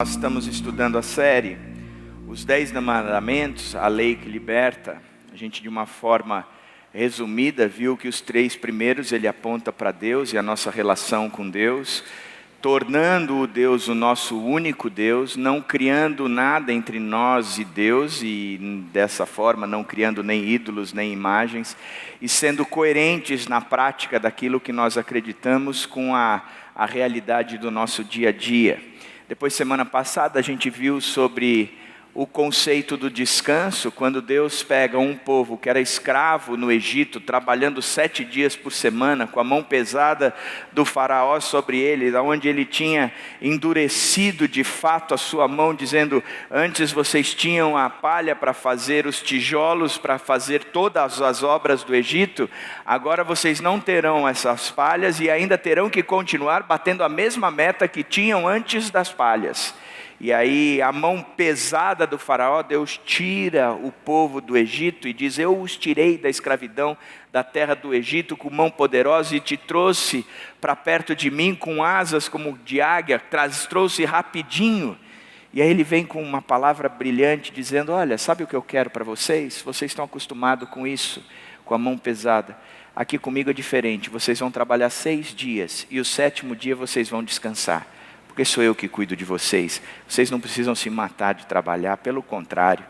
Nós estamos estudando a série Os 10 Mandamentos, a lei que liberta. A gente, de uma forma resumida, viu que os 3 primeiros ele aponta para Deus e a nossa relação com Deus, tornando o Deus o nosso único Deus, não criando nada entre nós e Deus, e dessa forma não criando nem ídolos nem imagens, e sendo coerentes na prática daquilo que nós acreditamos com a realidade do nosso dia a dia. Depois, semana passada, a gente viu sobre o conceito do descanso, quando Deus pega um povo que era escravo no Egito, trabalhando 7 dias por semana, com a mão pesada do faraó sobre ele, onde ele tinha endurecido de fato a sua mão, dizendo: antes vocês tinham a palha para fazer os tijolos, para fazer todas as obras do Egito, agora vocês não terão essas palhas e ainda terão que continuar batendo a mesma meta que tinham antes das palhas. E aí a mão pesada do faraó, Deus tira o povo do Egito e diz: eu os tirei da escravidão da terra do Egito com mão poderosa e te trouxe para perto de mim com asas como de águia, trouxe rapidinho. E aí ele vem com uma palavra brilhante dizendo: olha, sabe o que eu quero para vocês? Vocês estão acostumados com isso, com a mão pesada. Aqui comigo é diferente, vocês vão trabalhar 6 dias e o 7º dia vocês vão descansar. Porque sou eu que cuido de vocês. Vocês não precisam se matar de trabalhar, pelo contrário.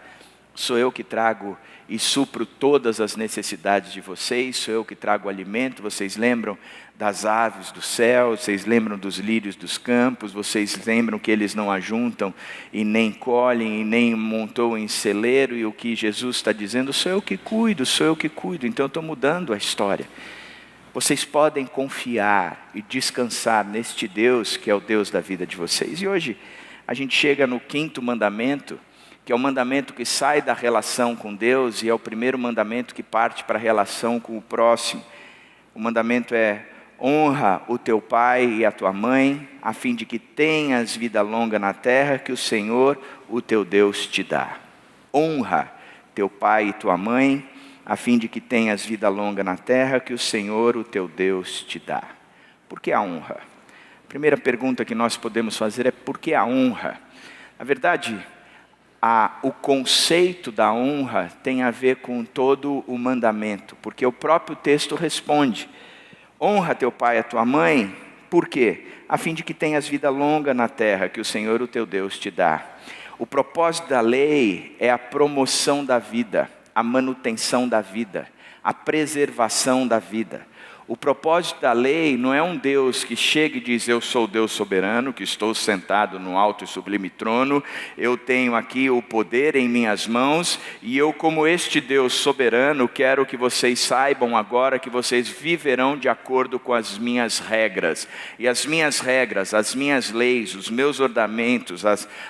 Sou eu que trago e supro todas as necessidades de vocês. Sou eu que trago alimento. Vocês lembram das aves do céu, vocês lembram dos lírios dos campos, vocês lembram que eles não ajuntam e nem colhem e nem montou em celeiro. E o que Jesus está dizendo: sou eu que cuido, sou eu que cuido. Então eu estou mudando a história. Vocês podem confiar e descansar neste Deus que é o Deus da vida de vocês. E hoje a gente chega no 5º mandamento, que é o mandamento que sai da relação com Deus e é o primeiro mandamento que parte para a relação com o próximo. O mandamento é: honra o teu pai e a tua mãe, a fim de que tenhas vida longa na terra que o Senhor, o teu Deus, te dá. Honra teu pai e tua mãe, a fim de que tenhas vida longa na terra que o Senhor, o teu Deus, te dá. Por que a honra? A primeira pergunta que nós podemos fazer é: por que a honra? Na verdade, o conceito da honra tem a ver com todo o mandamento, porque o próprio texto responde: honra teu pai e a tua mãe. Por quê? A fim de que tenhas vida longa na terra que o Senhor, o teu Deus, te dá. O propósito da lei é a promoção da vida, a manutenção da vida, a preservação da vida. O propósito da lei não é um Deus que chega e diz: eu sou o Deus soberano, que estou sentado no alto e sublime trono, eu tenho aqui o poder em minhas mãos, e eu, como este Deus soberano, quero que vocês saibam agora que vocês viverão de acordo com as minhas regras. E as minhas regras, as minhas leis, os meus ordenamentos,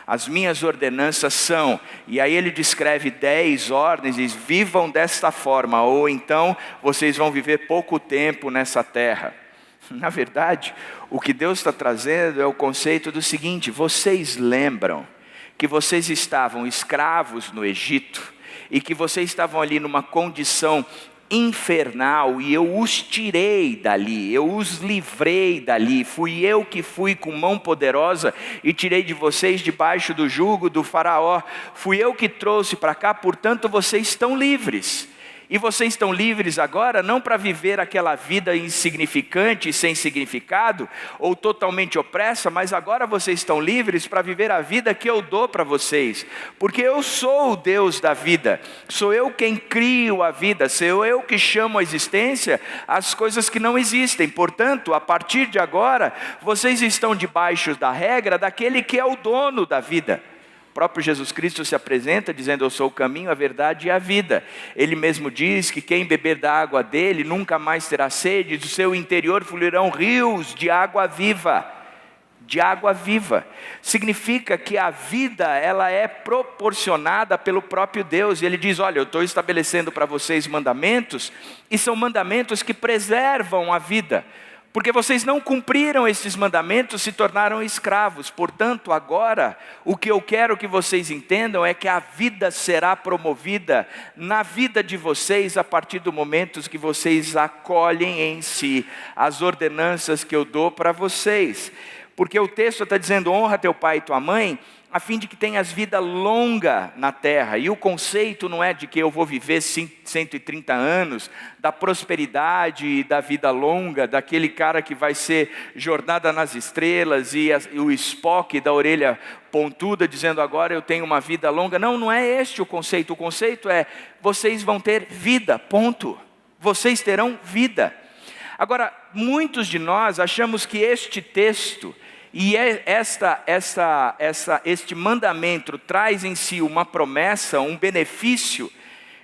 as minhas ordenanças são... E aí ele descreve 10 ordens e diz: vivam desta forma, ou então vocês vão viver pouco tempo nessa terra. Na verdade, o que Deus está trazendo é o conceito do seguinte: vocês lembram que vocês estavam escravos no Egito e que vocês estavam ali numa condição infernal, e eu os tirei dali, eu os livrei dali, fui eu que fui com mão poderosa e tirei de vocês debaixo do jugo do faraó, fui eu que trouxe para cá, portanto vocês estão livres. E vocês estão livres agora não para viver aquela vida insignificante e sem significado, ou totalmente opressa, mas agora vocês estão livres para viver a vida que eu dou para vocês. Porque eu sou o Deus da vida, sou eu quem crio a vida, sou eu que chamo à existência as coisas que não existem. Portanto, a partir de agora, vocês estão debaixo da regra daquele que é o dono da vida. O próprio Jesus Cristo se apresenta dizendo: eu sou o caminho, a verdade e a vida. Ele mesmo diz que quem beber da água dele nunca mais terá sede, do seu interior fluirão rios de água viva. De água viva. Significa que a vida, ela é proporcionada pelo próprio Deus. E ele diz: olha, eu estou estabelecendo para vocês mandamentos, e são mandamentos que preservam a vida. Porque vocês não cumpriram esses mandamentos, se tornaram escravos. Portanto, agora, o que eu quero que vocês entendam é que a vida será promovida na vida de vocês a partir do momento que vocês acolhem em si as ordenanças que eu dou para vocês. Porque o texto está dizendo: honra teu pai e tua mãe, a fim de que tenhas vida longa na terra. E o conceito não é de que eu vou viver 130 anos, da prosperidade e da vida longa, daquele cara que vai ser jornada nas estrelas e o Spock da orelha pontuda dizendo agora eu tenho uma vida longa. Não, não é este o conceito. O conceito é: vocês vão ter vida, ponto. Vocês terão vida. Agora, muitos de nós achamos que este texto e este mandamento traz em si uma promessa, um benefício,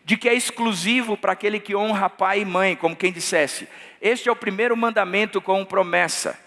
de que é exclusivo para aquele que honra pai e mãe, como quem dissesse: este é o primeiro mandamento com promessa.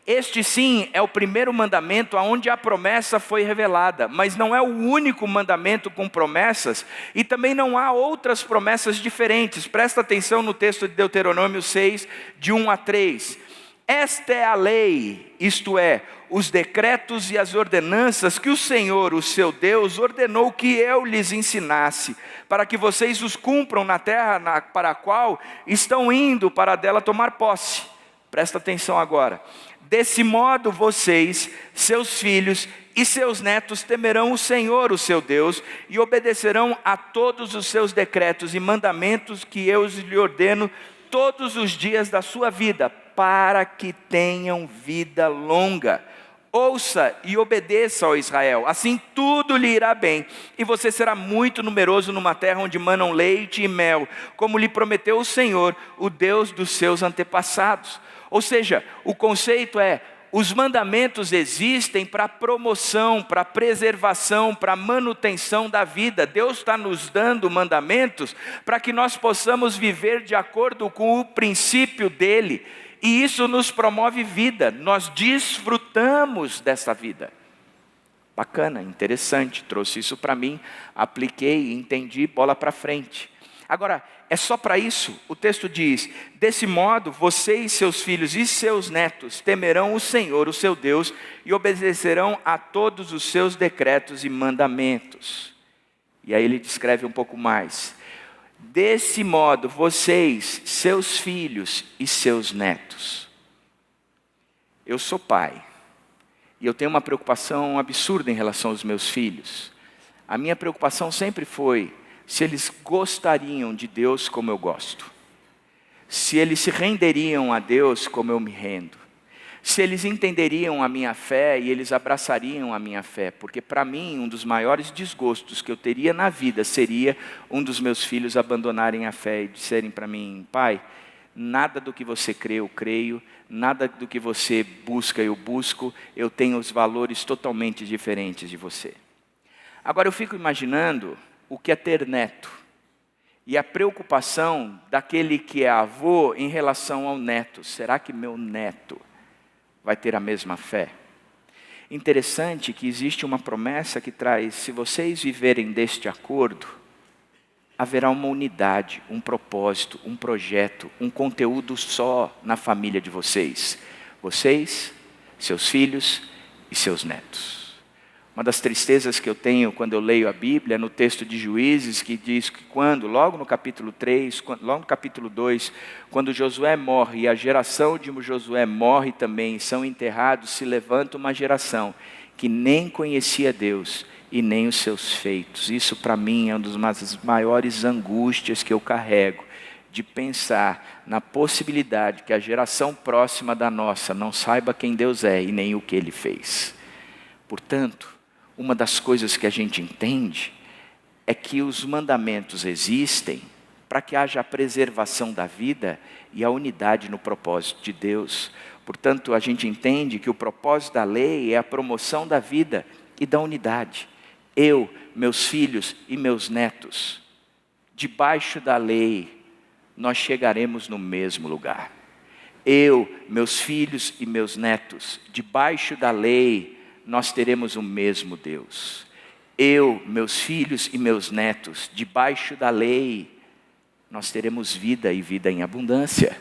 Este sim é o primeiro mandamento onde a promessa foi revelada, mas não é o único mandamento com promessas, e também não há outras promessas diferentes. Presta atenção no texto de Deuteronômio 6, de 1 a 3. Esta é a lei, isto é, os decretos e as ordenanças que o Senhor, o seu Deus, ordenou que eu lhes ensinasse, para que vocês os cumpram na terra para a qual estão indo para dela tomar posse. Presta atenção agora. Desse modo vocês, seus filhos e seus netos temerão o Senhor, o seu Deus, e obedecerão a todos os seus decretos e mandamentos que eu lhe ordeno todos os dias da sua vida, para que tenham vida longa. Ouça e obedeça, ó Israel, assim tudo lhe irá bem, e você será muito numeroso numa terra onde manam leite e mel, como lhe prometeu o Senhor, o Deus dos seus antepassados. Ou seja, o conceito é: os mandamentos existem para promoção, para preservação, para manutenção da vida. Deus está nos dando mandamentos para que nós possamos viver de acordo com o princípio dele. E isso nos promove vida, nós desfrutamos dessa vida. Bacana, interessante, trouxe isso para mim, apliquei, entendi, bola para frente. Agora, é só para isso? O texto diz: desse modo, você e seus filhos e seus netos temerão o Senhor, o seu Deus, e obedecerão a todos os seus decretos e mandamentos. E aí ele descreve um pouco mais. Desse modo, vocês, seus filhos e seus netos. Eu sou pai, e eu tenho uma preocupação absurda em relação aos meus filhos. A minha preocupação sempre foi se eles gostariam de Deus como eu gosto, se eles se renderiam a Deus como eu me rendo, se eles entenderiam a minha fé e eles abraçariam a minha fé, porque para mim um dos maiores desgostos que eu teria na vida seria um dos meus filhos abandonarem a fé e disserem para mim: pai, nada do que você crê eu creio, nada do que você busca eu busco, eu tenho os valores totalmente diferentes de você. Agora eu fico imaginando o que é ter neto, e a preocupação daquele que é avô em relação ao neto. Será que meu neto vai ter a mesma fé? Interessante que existe uma promessa que traz: se vocês viverem deste acordo, haverá uma unidade, um propósito, um projeto, um conteúdo só na família de vocês. Vocês, seus filhos e seus netos. Uma das tristezas que eu tenho quando eu leio a Bíblia, no texto de Juízes, que diz que logo no capítulo 3, logo no capítulo 2, quando Josué morre e a geração de Josué morre também, são enterrados, se levanta uma geração que nem conhecia Deus e nem os seus feitos. Isso para mim é uma das maiores angústias que eu carrego, de pensar na possibilidade que a geração próxima da nossa não saiba quem Deus é e nem o que Ele fez. Portanto, uma das coisas que a gente entende é que os mandamentos existem para que haja a preservação da vida e a unidade no propósito de Deus. Portanto, a gente entende que o propósito da lei é a promoção da vida e da unidade. Eu, meus filhos e meus netos, debaixo da lei, nós chegaremos no mesmo lugar. Eu, meus filhos e meus netos, debaixo da lei, nós teremos o mesmo Deus. Eu, meus filhos e meus netos, debaixo da lei, nós teremos vida e vida em abundância.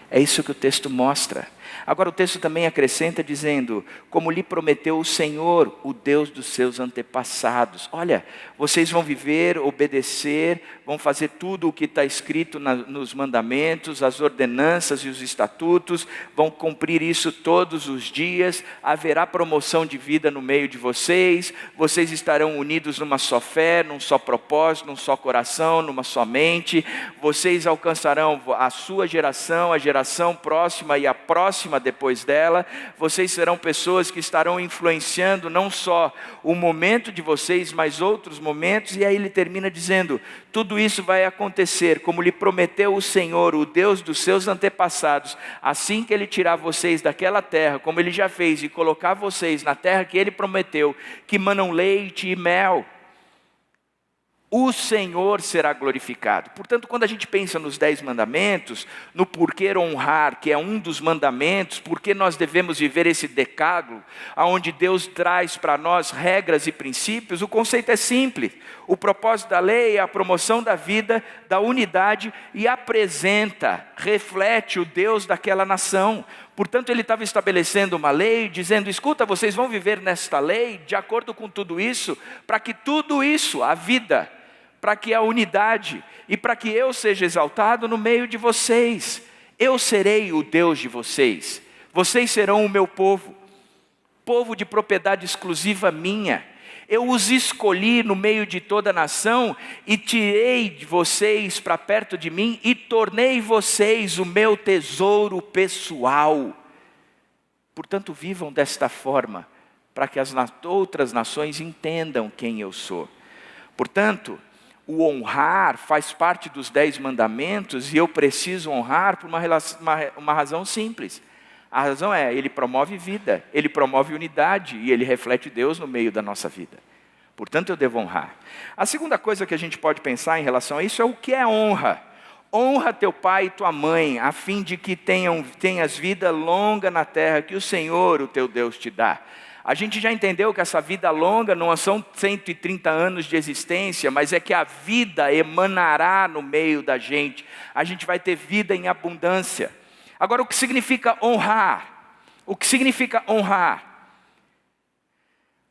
É isso que o texto mostra. Agora o texto também acrescenta dizendo, como lhe prometeu o Senhor, o Deus dos seus antepassados. Olha, vocês vão viver, obedecer, vão fazer tudo o que está escrito nos mandamentos, as ordenanças e os estatutos, vão cumprir isso todos os dias, haverá promoção de vida no meio de vocês, vocês estarão unidos numa só fé, num só propósito, num só coração, numa só mente, vocês alcançarão a sua geração, a geração próxima e a próxima depois dela, vocês serão pessoas que estarão influenciando não só o momento de vocês, mas outros momentos, e aí ele termina dizendo, tudo isso vai acontecer, como lhe prometeu o Senhor, o Deus dos seus antepassados, assim que ele tirar vocês daquela terra, como ele já fez, e colocar vocês na terra que ele prometeu, que manam leite e mel, o Senhor será glorificado. Portanto, quando a gente pensa nos 10 mandamentos, no porquê honrar, que é um dos mandamentos, porque nós devemos viver esse decálogo, onde Deus traz para nós regras e princípios, o conceito é simples. O propósito da lei é a promoção da vida, da unidade e apresenta, reflete o Deus daquela nação. Portanto, ele estava estabelecendo uma lei, dizendo, escuta, vocês vão viver nesta lei, de acordo com tudo isso, para que tudo isso, a vida, para que a unidade e para que eu seja exaltado no meio de vocês. Eu serei o Deus de vocês. Vocês serão o meu povo, povo de propriedade exclusiva minha. Eu os escolhi no meio de toda a nação e tirei de vocês para perto de mim e tornei vocês o meu tesouro pessoal. Portanto, vivam desta forma, para que as outras nações entendam quem eu sou. Portanto, o honrar faz parte dos 10 mandamentos e eu preciso honrar por uma razão simples. A razão é, ele promove vida, ele promove unidade e ele reflete Deus no meio da nossa vida. Portanto, eu devo honrar. A segunda coisa que a gente pode pensar em relação a isso é o que é honra. Honra teu pai e tua mãe, a fim de que tenhas vida longa na terra que o Senhor, o teu Deus, te dá. A gente já entendeu que essa vida longa não são 130 anos de existência, mas é que a vida emanará no meio da gente. A gente vai ter vida em abundância. Agora, o que significa honrar? O que significa honrar?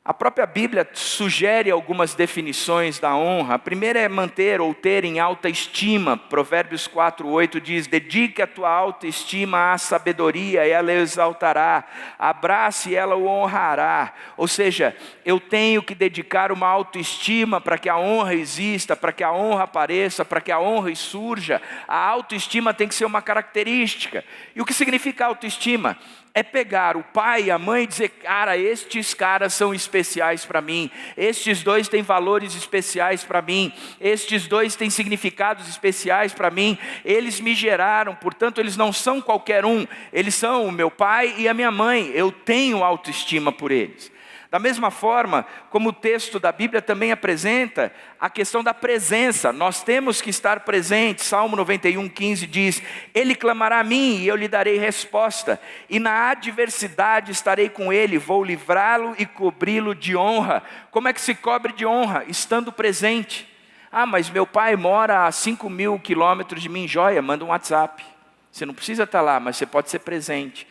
A própria Bíblia sugere algumas definições da honra. A primeira é manter ou ter em alta estima. Provérbios 4:8 diz, dedique a tua autoestima à sabedoria e ela o exaltará. Abrace e ela o honrará. Ou seja, eu tenho que dedicar uma autoestima para que a honra exista, para que a honra apareça, para que a honra surja. A autoestima tem que ser uma característica. E o que significa autoestima? É pegar o pai e a mãe e dizer, cara, estes caras são especiais para mim, estes dois têm valores especiais para mim, estes dois têm significados especiais para mim, eles me geraram, portanto eles não são qualquer um, eles são o meu pai e a minha mãe, eu tenho autoestima por eles. Da mesma forma, como o texto da Bíblia também apresenta a questão da presença, nós temos que estar presentes. Salmo 91:15 diz, ele clamará a mim e eu lhe darei resposta, e na adversidade estarei com ele, vou livrá-lo e cobri-lo de honra. Como é que se cobre de honra? Estando presente. Ah, mas meu pai mora a 5.000 quilômetros de mim, joia, manda um WhatsApp. Você não precisa estar lá, mas você pode ser presente.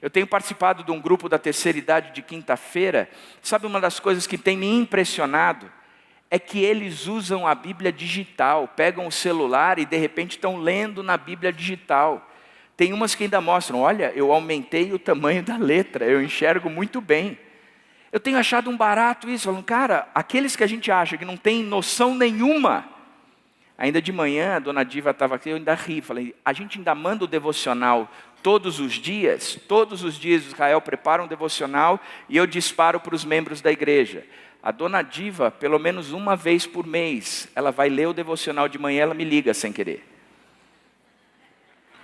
Eu tenho participado de um grupo da terceira idade de quinta-feira. Sabe, uma das coisas que tem me impressionado é que eles usam a Bíblia digital, pegam o celular e de repente estão lendo na Bíblia digital. Tem umas que ainda mostram, olha, eu aumentei o tamanho da letra, eu enxergo muito bem. Eu tenho achado um barato isso, falando, cara, aqueles que a gente acha que não tem noção nenhuma. Ainda de manhã, a dona Diva estava aqui, eu ainda ri, falei, a gente ainda manda o devocional todos os dias Israel prepara um devocional e eu disparo para os membros da igreja. A dona Diva, pelo menos uma vez por mês, ela vai ler o devocional de manhã, ela me liga sem querer.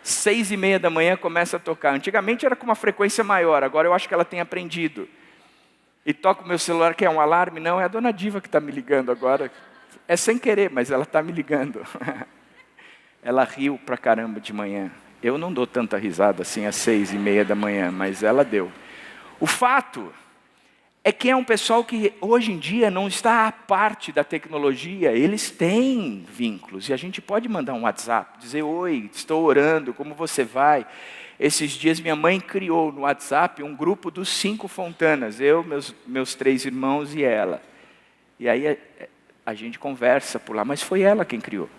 6:30 da manhã começa a tocar. Antigamente era com uma frequência maior, agora eu acho que ela tem aprendido. E toca o meu celular, que é um alarme, não, é a dona Diva que está me ligando agora. É sem querer, mas ela está me ligando. Ela riu pra caramba de manhã. Eu não dou tanta risada assim às 6:30 da manhã, mas ela deu. O fato é que é um pessoal que hoje em dia não está à parte da tecnologia, eles têm vínculos, e a gente pode mandar um WhatsApp, dizer: oi, estou orando, como você vai? Esses dias minha mãe criou no WhatsApp um grupo dos 5 Fontanas, eu, meus 3 irmãos e ela. E aí a gente conversa por lá, mas foi ela quem criou.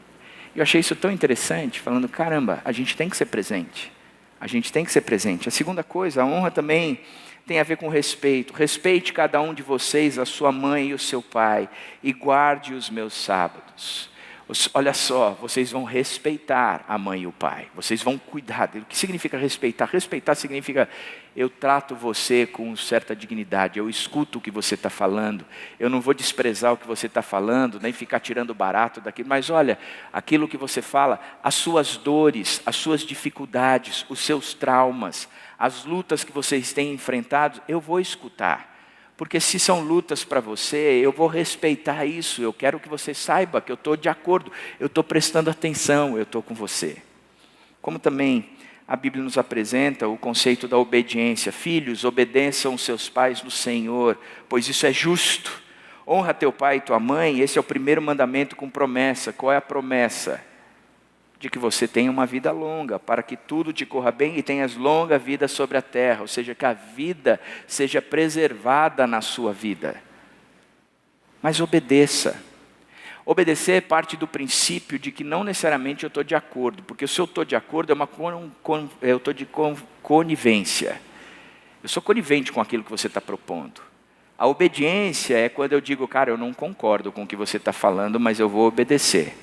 Eu achei isso tão interessante, falando: caramba, a gente tem que ser presente. A gente tem que ser presente. A segunda coisa, a honra também tem a ver com respeito. Respeite cada um de vocês, a sua mãe e o seu pai, e guarde os meus sábados. Olha só, vocês vão respeitar a mãe e o pai. Vocês vão cuidar. O que significa respeitar? Respeitar significa: eu trato você com certa dignidade, eu escuto o que você está falando, eu não vou desprezar o que você está falando, nem ficar tirando barato daquilo, mas olha, aquilo que você fala, as suas dores, as suas dificuldades, os seus traumas, as lutas que vocês têm enfrentado, eu vou escutar. Porque se são lutas para você, eu vou respeitar isso, eu quero que você saiba que eu estou de acordo, eu estou prestando atenção, eu estou com você. Como também a Bíblia nos apresenta o conceito da obediência. Filhos, obedeçam seus pais no Senhor, pois isso é justo. Honra teu pai e tua mãe, esse é o primeiro mandamento com promessa. Qual é a promessa? De que você tenha uma vida longa, para que tudo te corra bem e tenhas longa vida sobre a terra, ou seja, que a vida seja preservada na sua vida. Mas obedeça. Obedecer parte do princípio de que não necessariamente eu estou de acordo, porque se eu estou de acordo, eu estou de conivência. Eu sou conivente com aquilo que você está propondo. A obediência é quando eu digo: cara, eu não concordo com o que você está falando, mas eu vou obedecer.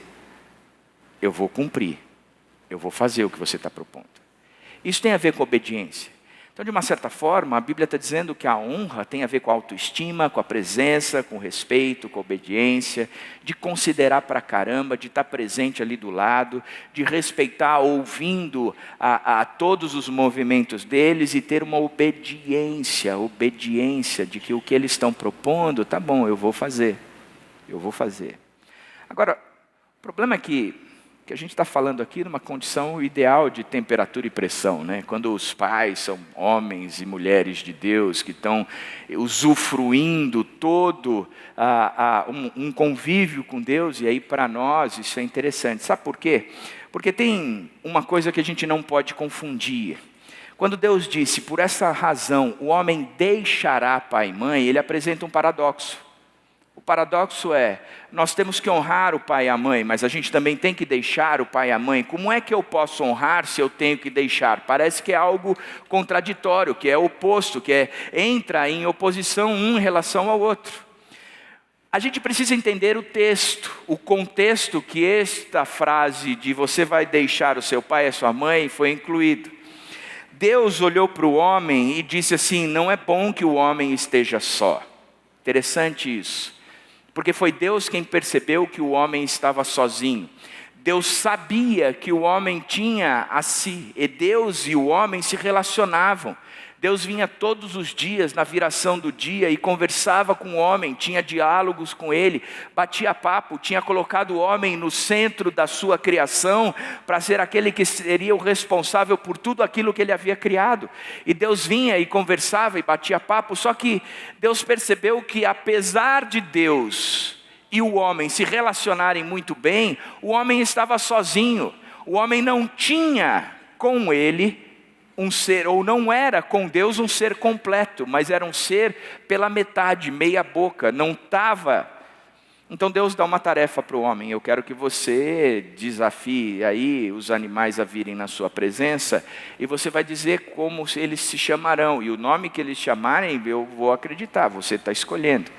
Eu vou cumprir, eu vou fazer o que você está propondo. Isso tem a ver com obediência. Então, de uma certa forma, a Bíblia está dizendo que a honra tem a ver com a autoestima, com a presença, com o respeito, com a obediência, de considerar pra caramba, de estar presente ali do lado, de respeitar, ouvindo a todos os movimentos deles e ter uma obediência de que o que eles estão propondo, tá bom, eu vou fazer. Agora, o problema é que a gente está falando aqui numa condição ideal de temperatura e pressão, né? Quando os pais são homens e mulheres de Deus que estão usufruindo todo um convívio com Deus, e aí para nós isso é interessante. Sabe por quê? Porque tem uma coisa que a gente não pode confundir. Quando Deus disse: por essa razão o homem deixará pai e mãe, ele apresenta um paradoxo. O paradoxo é: nós temos que honrar o pai e a mãe, mas a gente também tem que deixar o pai e a mãe. Como é que eu posso honrar se eu tenho que deixar? Parece que é algo contraditório, que é oposto, entra em oposição um em relação ao outro. A gente precisa entender o texto, o contexto que esta frase de você vai deixar o seu pai e a sua mãe foi incluído. Deus olhou para o homem e disse assim: não é bom que o homem esteja só. Interessante isso. Porque foi Deus quem percebeu que o homem estava sozinho. Deus sabia que o homem tinha a si, e Deus e o homem se relacionavam. Deus vinha todos os dias, na viração do dia, e conversava com o homem, tinha diálogos com ele, batia papo, tinha colocado o homem no centro da sua criação, para ser aquele que seria o responsável por tudo aquilo que ele havia criado. E Deus vinha e conversava e batia papo, só que Deus percebeu que, apesar de Deus e o homem se relacionarem muito bem, o homem estava sozinho. O homem não tinha com ele um ser, ou não era com Deus um ser completo, mas era um ser pela metade, meia boca, não estava. Então Deus dá uma tarefa para o homem: eu quero que você desafie aí os animais a virem na sua presença, e você vai dizer como eles se chamarão, e o nome que eles chamarem eu vou acreditar, você está escolhendo.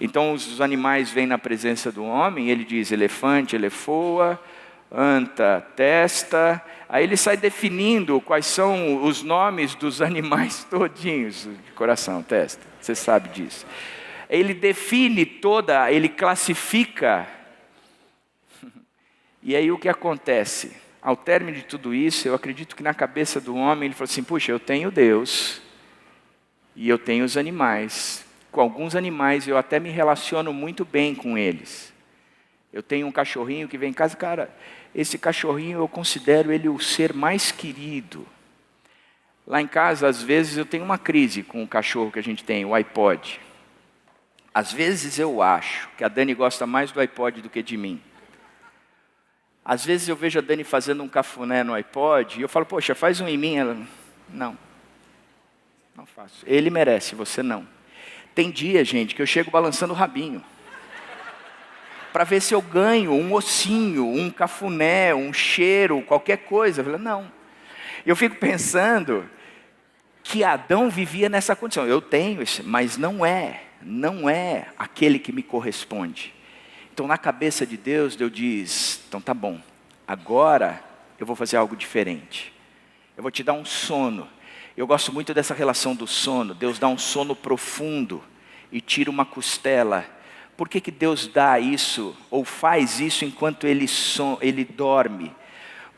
Então os animais vêm na presença do homem, ele diz: elefante, elefoa, anta, testa. Aí ele sai definindo quais são os nomes dos animais todinhos, de coração, testa, você sabe disso. Ele define ele classifica. E aí o que acontece? Ao término de tudo isso, eu acredito que na cabeça do homem ele falou assim: puxa, eu tenho Deus e eu tenho os animais. Com alguns animais eu até me relaciono muito bem com eles. Eu tenho um cachorrinho que vem em casa, cara, esse cachorrinho eu considero ele o ser mais querido. Lá em casa, às vezes, eu tenho uma crise com o cachorro que a gente tem, o iPod. Às vezes eu acho que a Dani gosta mais do iPod do que de mim. Às vezes eu vejo a Dani fazendo um cafuné no iPod e eu falo, poxa, faz um em mim. Ela, não faço. Ele merece, você não. Tem dia, gente, que eu chego balançando o rabinho para ver se eu ganho um ossinho, um cafuné, um cheiro, qualquer coisa. Eu falo, não. Eu fico pensando que Adão vivia nessa condição. Eu tenho esse, mas não é aquele que me corresponde. Então na cabeça de Deus diz, então tá bom, agora eu vou fazer algo diferente. Eu vou te dar um sono. Eu gosto muito dessa relação do sono. Deus dá um sono profundo e tira uma costela. Por que Deus dá isso ou faz isso enquanto ele dorme?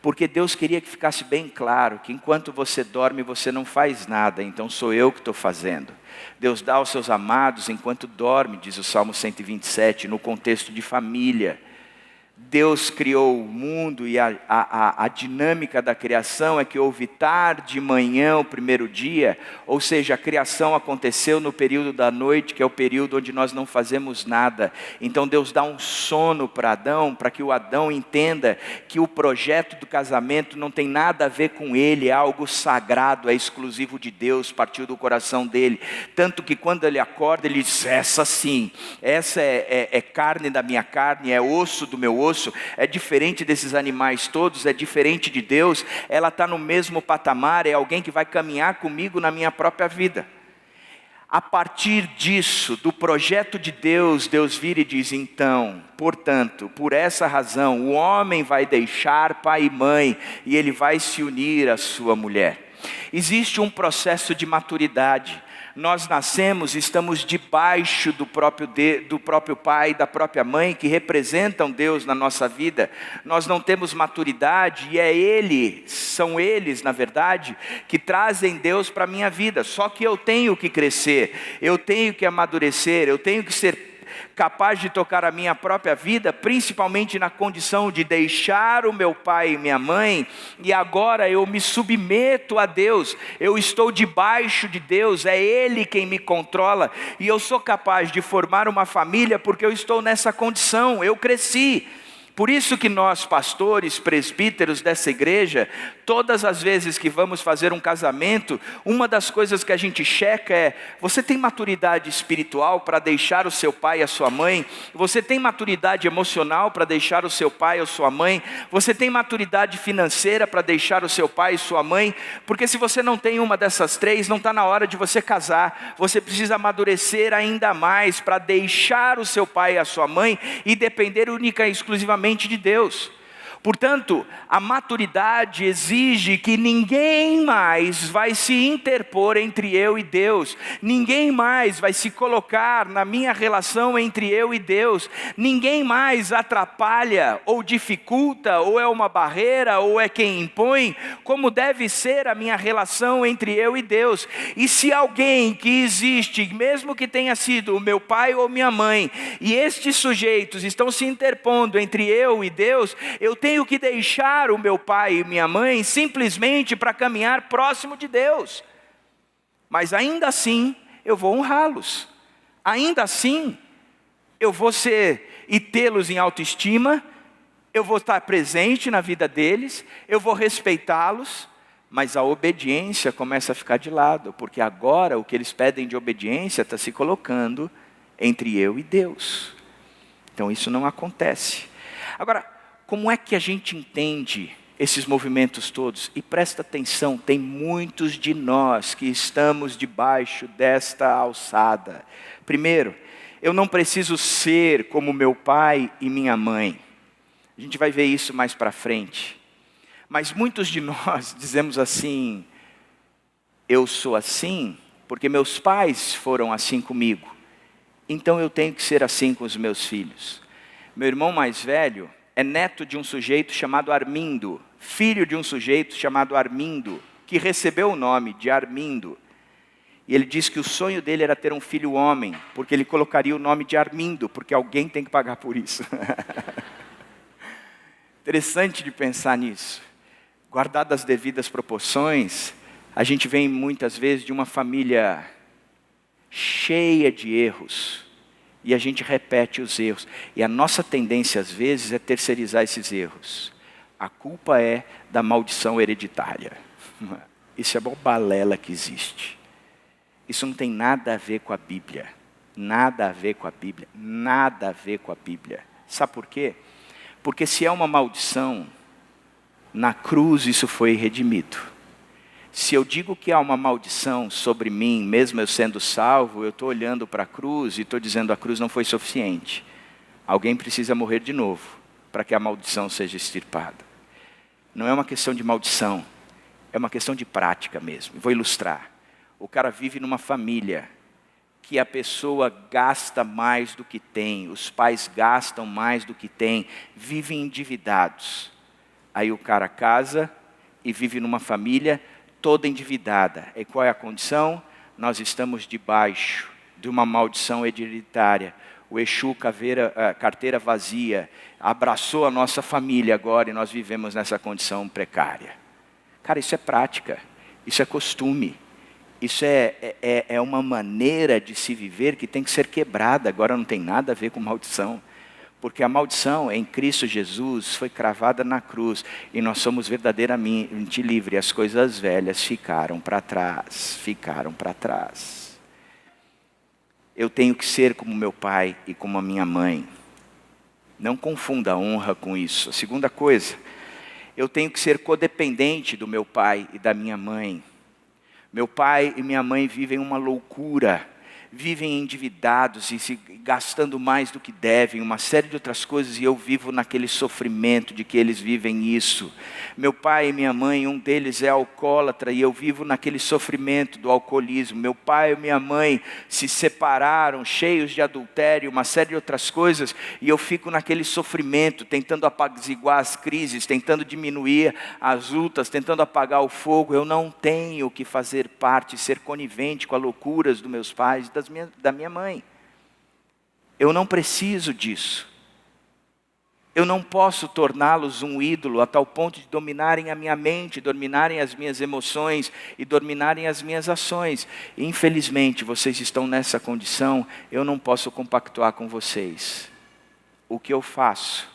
Porque Deus queria que ficasse bem claro que enquanto você dorme você não faz nada, então sou eu que estou fazendo. Deus dá aos seus amados enquanto dorme, diz o Salmo 127, no contexto de família. Deus criou o mundo e a dinâmica da criação é que houve tarde de manhã o primeiro dia, ou seja, a criação aconteceu no período da noite, que é o período onde nós não fazemos nada. Então Deus dá um sono para Adão, para que o Adão entenda que o projeto do casamento não tem nada a ver com ele, é algo sagrado, é exclusivo de Deus, partiu do coração dele. Tanto que quando ele acorda, ele diz, essa sim, essa é carne da minha carne, é osso do meu osso, é diferente desses animais todos, é diferente de Deus, ela está no mesmo patamar, é alguém que vai caminhar comigo na minha própria vida. A partir disso, do projeto de Deus, Deus vira e diz, então, portanto, por essa razão, o homem vai deixar pai e mãe, e ele vai se unir à sua mulher. Existe um processo de maturidade. Nós nascemos e estamos debaixo do próprio pai e da própria mãe, que representam Deus na nossa vida. Nós não temos maturidade e são eles, na verdade, que trazem Deus para a minha vida. Só que eu tenho que crescer, eu tenho que amadurecer, eu tenho que ser capaz de tocar a minha própria vida, principalmente na condição de deixar o meu pai e minha mãe, e agora eu me submeto a Deus, eu estou debaixo de Deus, é Ele quem me controla, e eu sou capaz de formar uma família porque eu estou nessa condição, eu cresci. Por isso que nós, pastores, presbíteros dessa igreja, todas as vezes que vamos fazer um casamento, uma das coisas que a gente checa é, você tem maturidade espiritual para deixar o seu pai e a sua mãe? Você tem maturidade emocional para deixar o seu pai ou sua mãe? Você tem maturidade financeira para deixar o seu pai e sua mãe? Porque se você não tem uma dessas três, não está na hora de você casar. Você precisa amadurecer ainda mais para deixar o seu pai e a sua mãe e depender única e exclusivamente de Deus. Portanto, a maturidade exige que ninguém mais vai se interpor entre eu e Deus. Ninguém mais vai se colocar na minha relação entre eu e Deus. Ninguém mais atrapalha ou dificulta, ou é uma barreira, ou é quem impõe, como deve ser a minha relação entre eu e Deus. E se alguém que existe, mesmo que tenha sido o meu pai ou minha mãe, e estes sujeitos estão se interpondo entre eu e Deus, eu tenho que deixar o meu pai e minha mãe simplesmente para caminhar próximo de Deus. Mas ainda assim eu vou honrá-los. Ainda assim eu vou ser e tê-los em autoestima, eu vou estar presente na vida deles, eu vou respeitá-los, mas a obediência começa a ficar de lado, porque agora o que eles pedem de obediência está se colocando entre eu e Deus. Então isso não acontece. Agora, como é que a gente entende esses movimentos todos? E presta atenção, tem muitos de nós que estamos debaixo desta alçada. Primeiro, eu não preciso ser como meu pai e minha mãe. A gente vai ver isso mais para frente. Mas muitos de nós dizemos assim, eu sou assim porque meus pais foram assim comigo. Então eu tenho que ser assim com os meus filhos. Meu irmão mais velho é neto de um sujeito chamado Armindo, filho de um sujeito chamado Armindo, que recebeu o nome de Armindo. E ele disse que o sonho dele era ter um filho homem, porque ele colocaria o nome de Armindo, porque alguém tem que pagar por isso. Interessante de pensar nisso. Guardadas as devidas proporções, a gente vem muitas vezes de uma família cheia de erros. e a gente repete os erros. E a nossa tendência às vezes é terceirizar esses erros. A culpa é da maldição hereditária. Isso é uma balela que existe. Isso não tem nada a ver com a Bíblia. Nada a ver com a Bíblia. Nada a ver com a Bíblia. Sabe por quê? Porque se é uma maldição, na cruz isso foi redimido. Se eu digo que há uma maldição sobre mim, mesmo eu sendo salvo, eu estou olhando para a cruz e estou dizendo a cruz não foi suficiente. Alguém precisa morrer de novo para que a maldição seja extirpada. Não é uma questão de maldição, é uma questão de prática mesmo. Vou ilustrar. O cara vive numa família que a pessoa gasta mais do que tem, os pais gastam mais do que tem, vivem endividados. Aí o cara casa e vive numa família toda endividada. E qual é a condição? Nós estamos debaixo de uma maldição hereditária. O Exu, carteira vazia, abraçou a nossa família agora e nós vivemos nessa condição precária. Cara, isso é prática, isso é costume. Isso é uma maneira de se viver que tem que ser quebrada. Agora não tem nada a ver com maldição. Porque a maldição em Cristo Jesus foi cravada na cruz. E nós somos verdadeiramente livres. As coisas velhas ficaram para trás. Ficaram para trás. Eu tenho que ser como meu pai e como a minha mãe. Não confunda a honra com isso. A segunda coisa, eu tenho que ser codependente do meu pai e da minha mãe. Meu pai e minha mãe vivem uma loucura, vivem endividados e se gastando mais do que devem, uma série de outras coisas, e eu vivo naquele sofrimento de que eles vivem isso. Meu pai e minha mãe, um deles é alcoólatra e eu vivo naquele sofrimento do alcoolismo. Meu pai e minha mãe se separaram, cheios de adultério, uma série de outras coisas, e eu fico naquele sofrimento, tentando apaziguar as crises, tentando diminuir as lutas, tentando apagar o fogo. Eu não tenho que fazer parte, ser conivente com as loucuras dos meus pais e da minha mãe. Eu não preciso disso. Eu não posso torná-los um ídolo a tal ponto de dominarem a minha mente, dominarem as minhas emoções e dominarem as minhas ações. Infelizmente, vocês estão nessa condição, eu não posso compactuar com vocês. O que eu faço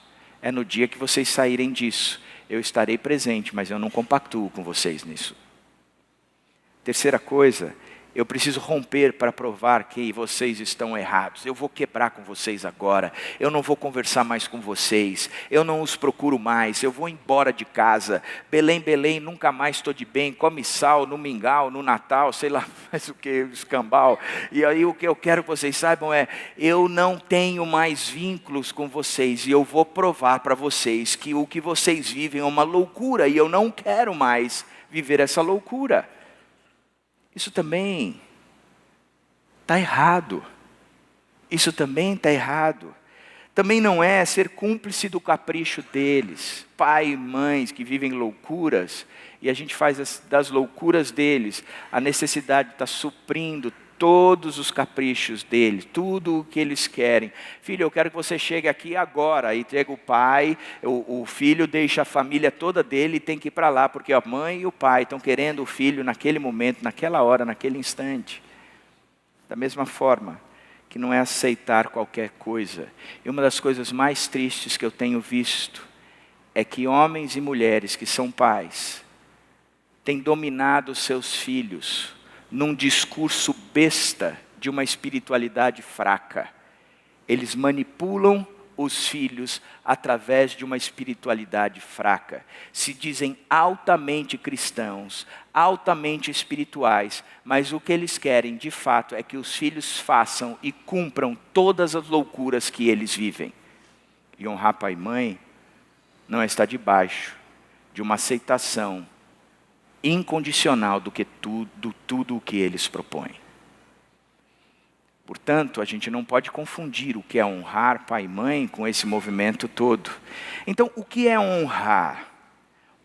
é no dia que vocês saírem disso, eu estarei presente, mas eu não compactuo com vocês nisso. Terceira coisa, eu preciso romper para provar que vocês estão errados. Eu vou quebrar com vocês agora. Eu não vou conversar mais com vocês. Eu não os procuro mais. Eu vou embora de casa. Belém, Belém, nunca mais estou de bem. Come sal no mingau, no Natal, sei lá, faz o que, escambau. E aí o que eu quero que vocês saibam é, eu não tenho mais vínculos com vocês. E eu vou provar para vocês que o que vocês vivem é uma loucura. E eu não quero mais viver essa loucura. Isso também está errado. Isso também está errado. Também não é ser cúmplice do capricho deles. Pai e mães que vivem loucuras, e a gente faz das loucuras deles a necessidade de estar suprindo todos os caprichos deles, tudo o que eles querem. Filho, eu quero que você chegue aqui agora. Aí entrega o pai, o filho deixa a família toda dele e tem que ir para lá, porque a mãe e o pai estão querendo o filho naquele momento, naquela hora, naquele instante. Da mesma forma que não é aceitar qualquer coisa. E uma das coisas mais tristes que eu tenho visto é que homens e mulheres que são pais têm dominado seus filhos num discurso besta de uma espiritualidade fraca. Eles manipulam os filhos através de uma espiritualidade fraca. Se dizem altamente cristãos, altamente espirituais, mas o que eles querem, de fato, é que os filhos façam e cumpram todas as loucuras que eles vivem. E honrar pai e mãe não está debaixo de uma aceitação incondicional do que tudo o que eles propõem. Portanto, a gente não pode confundir o que é honrar pai e mãe com esse movimento todo. Então, o que é honrar?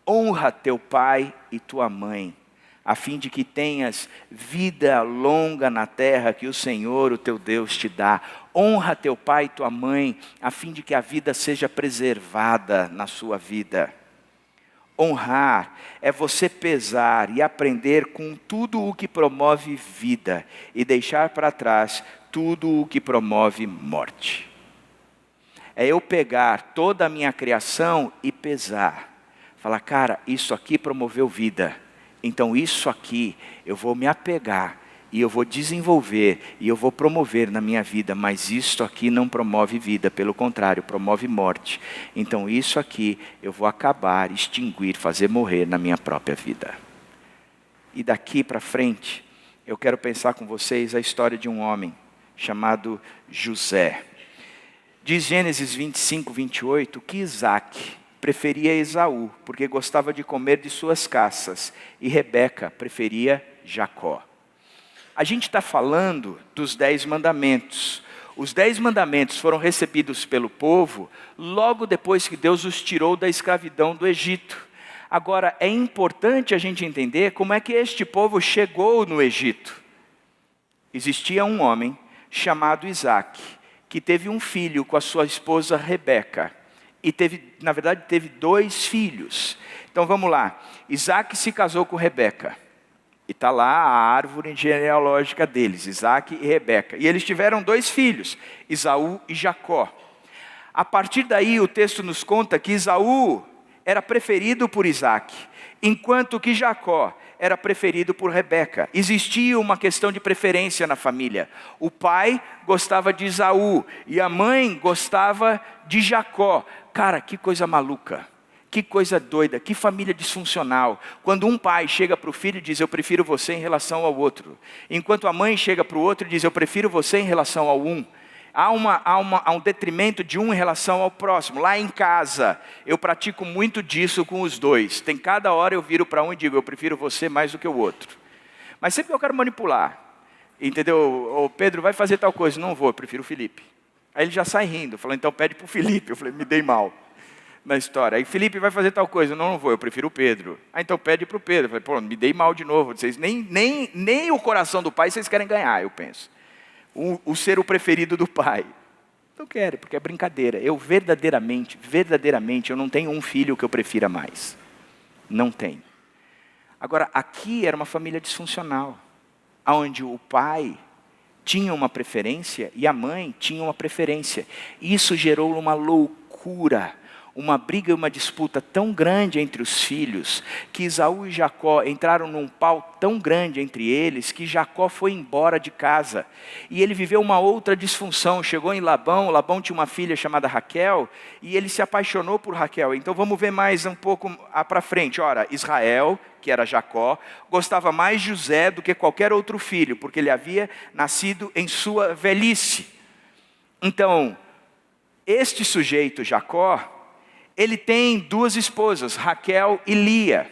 Honra teu pai e tua mãe, a fim de que tenhas vida longa na terra que o Senhor, o teu Deus, te dá. Honra teu pai e tua mãe, a fim de que a vida seja preservada na sua vida. Honrar é você pesar e aprender com tudo o que promove vida e deixar para trás tudo o que promove morte. É eu pegar toda a minha criação e pesar. Falar, cara, isso aqui promoveu vida. Então isso aqui eu vou me apegar e eu vou desenvolver e eu vou promover na minha vida. Mas isso aqui não promove vida, pelo contrário, promove morte. Então isso aqui eu vou acabar, extinguir, fazer morrer na minha própria vida. E daqui para frente, eu quero pensar com vocês a história de um homem chamado José. Diz Gênesis 25, 28, que Isaac preferia Esaú, porque gostava de comer de suas caças, e Rebeca preferia Jacó. A gente está falando dos 10 mandamentos. Os 10 mandamentos foram recebidos pelo povo logo depois que Deus os tirou da escravidão do Egito. Agora, é importante a gente entender como é que este povo chegou no Egito. Existia um homem chamado Isaac, que teve um filho com a sua esposa Rebeca. E na verdade teve 2 filhos. Então vamos lá. Isaac se casou com Rebeca. E está lá a árvore genealógica deles, Isaac e Rebeca. E eles tiveram 2 filhos, Esaú e Jacó. A partir daí o texto nos conta que Esaú era preferido por Isaac, enquanto que Jacó era preferido por Rebeca. Existia uma questão de preferência na família. O pai gostava de Esaú e a mãe gostava de Jacó. Cara, que coisa maluca. Que coisa doida, que família disfuncional. Quando um pai chega para o filho e diz, eu prefiro você em relação ao outro. Enquanto a mãe chega para o outro e diz, eu prefiro você em relação ao um. Há um detrimento de um em relação ao próximo. Lá em casa, eu pratico muito disso com os 2. Tem cada hora eu viro para um e digo, eu prefiro você mais do que o outro. Mas sempre que eu quero manipular, entendeu? O Pedro vai fazer tal coisa, não vou, eu prefiro o Felipe. Aí ele já sai rindo, falou, então pede para o Felipe. Eu falei, me dei mal na história. Aí Felipe vai fazer tal coisa, não vou, eu prefiro o Pedro. Ah, então pede para o Pedro. Eu falei, pô, me dei mal de novo. Vocês nem o coração do pai vocês querem ganhar, eu penso. O ser o preferido do pai. Não quero, porque é brincadeira. Eu verdadeiramente, eu não tenho um filho que eu prefira mais. Não tenho. Agora, aqui era uma família disfuncional, onde o pai tinha uma preferência e a mãe tinha uma preferência. Isso gerou uma loucura, uma briga e uma disputa tão grande entre os filhos, que Esaú e Jacó entraram num pau tão grande entre eles, que Jacó foi embora de casa. E ele viveu uma outra disfunção, chegou em Labão tinha uma filha chamada Raquel, e ele se apaixonou por Raquel. Então vamos ver mais um pouco para frente. Ora, Israel, que era Jacó, gostava mais de José do que qualquer outro filho, porque ele havia nascido em sua velhice. Então, este sujeito, Jacó, ele tem 2 esposas, Raquel e Lia.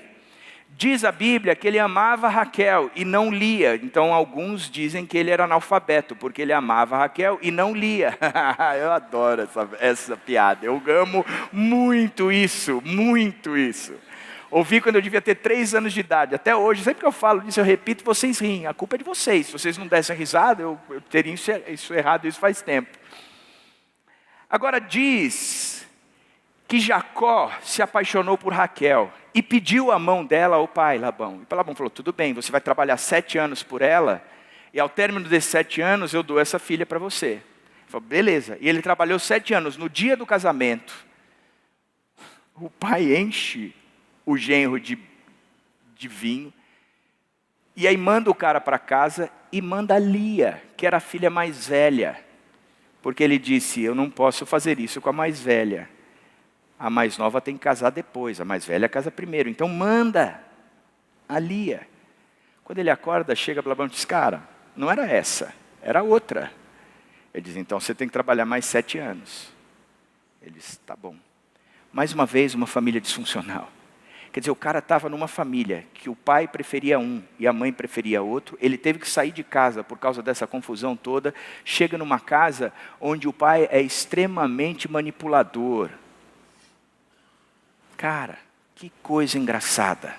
Diz a Bíblia que ele amava Raquel e não Lia. Então alguns dizem que ele era analfabeto, porque ele amava Raquel e não Lia. Eu adoro essa piada, eu amo muito isso, muito isso. Ouvi quando eu devia ter 3 anos de idade, até hoje, sempre que eu falo disso, eu repito, vocês riem, a culpa é de vocês. Se vocês não dessem risada, eu teria isso errado, isso faz tempo. Agora diz que Jacó se apaixonou por Raquel e pediu a mão dela ao pai Labão. E Labão falou, tudo bem, você vai trabalhar 7 anos por ela, e ao término desses 7 anos eu dou essa filha para você. Ele falou, beleza. E ele trabalhou 7 anos. No dia do casamento, o pai enche o genro de vinho, e aí manda o cara para casa e manda a Lia, que era a filha mais velha. Porque ele disse, eu não posso fazer isso com a mais velha. A mais nova tem que casar depois, a mais velha casa primeiro. Então manda a Lia. Quando ele acorda, chega para Labão e diz, cara, não era essa, era outra. Ele diz, então você tem que trabalhar mais 7 anos. Ele diz, tá bom. Mais uma vez, uma família disfuncional. Quer dizer, o cara estava numa família que o pai preferia um e a mãe preferia outro. Ele teve que sair de casa por causa dessa confusão toda. Chega numa casa onde o pai é extremamente manipulador. Cara, que coisa engraçada.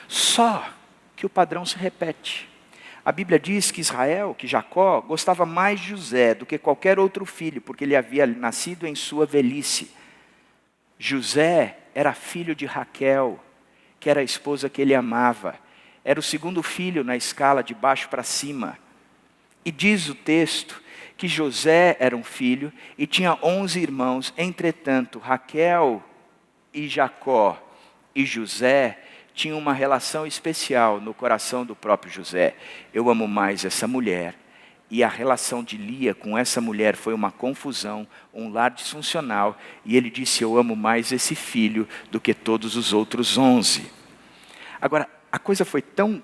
Só que o padrão se repete. A Bíblia diz que Israel, que Jacó, gostava mais de José do que qualquer outro filho, porque ele havia nascido em sua velhice. José era filho de Raquel, que era a esposa que ele amava. Era o segundo filho na escala de baixo para cima. E diz o texto que José era um filho e tinha 11 irmãos. Entretanto, Raquel e Jacó e José tinham uma relação especial no coração do próprio José. Eu amo mais essa mulher. E a relação de Lia com essa mulher foi uma confusão, um lar disfuncional. E ele disse, eu amo mais esse filho do que todos os outros 11. Agora, a coisa foi tão